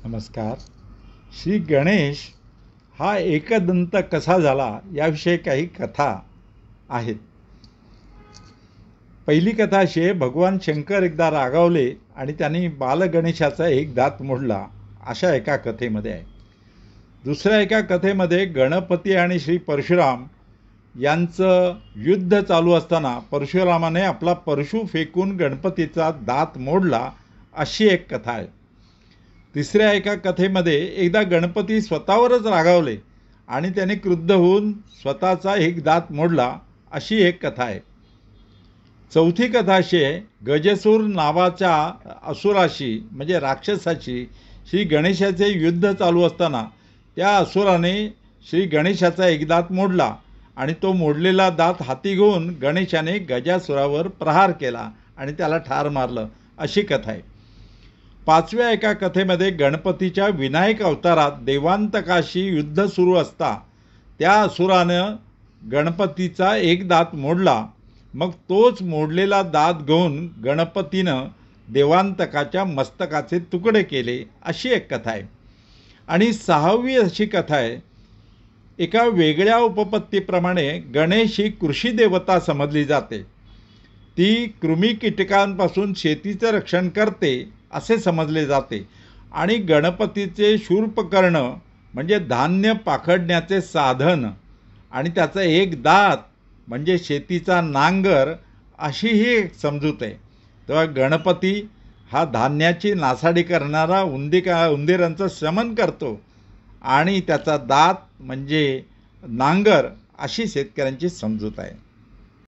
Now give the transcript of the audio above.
नमस्कार. श्री गणेश हा एकदंत कसा झाला याविषयी काही कथा आहेत. पहिली कथा अशी आहे, भगवान शंकर एकदा रागावले आणि त्यांनी बालगणेशाचा एक दात मोडला, अशा एका कथेमध्ये आहे. दुसऱ्या एका कथेमध्ये गणपती आणि श्री परशुराम यांचं युद्ध चालू असताना परशुरामाने आपला परशु फेकून गणपतीचा दात मोडला, अशी एक कथा आहे. तिसऱ्या एका कथेमध्ये एकदा गणपती स्वतःवरच रागावले आणि त्याने क्रुद्ध होऊन स्वतःचा एक दात मोडला, अशी एक कथा आहे. चौथी कथा अशी आहे, गजसूर नावाच्या असुराशी म्हणजे राक्षसाशी श्री गणेशाचे युद्ध चालू असताना त्या असुराने श्री गणेशाचा एक दात मोडला आणि तो मोडलेला दात हाती घेऊन गणेशाने गजासुरावर प्रहार केला आणि त्याला ठार मारलं, अशी कथा आहे. पाचव्या एका कथेमध्ये गणपतीच्या विनायक अवतारात देवांतकाशी युद्ध सुरू असता त्या असुरानं गणपतीचा एक दात मोडला. मग तोच मोडलेला दात घेऊन गणपतीनं देवांतकाच्या मस्तकाचे तुकडे केले, अशी एक कथा आहे. आणि सहावी अशी कथा आहे, एका वेगळ्या उपपत्तीप्रमाणे गणेश ही कृषी देवता समजली जाते. ती कृमी कीटकांपासून शेतीचं रक्षण करते असे समजले जाते आणि गणपतीचे शूर्पकर्ण म्हणजे धान्य पाखडण्याचे साधन आणि त्याचा एक दात म्हणजे शेतीचा नांगर, अशी ही एक समजूत आहे. तेव्हा गणपती हा धान्याची नासाडी करणारा उंदीरांचं शमन करतो आणि त्याचा दात म्हणजे नांगर, अशी शेतकऱ्यांची समजूत आहे.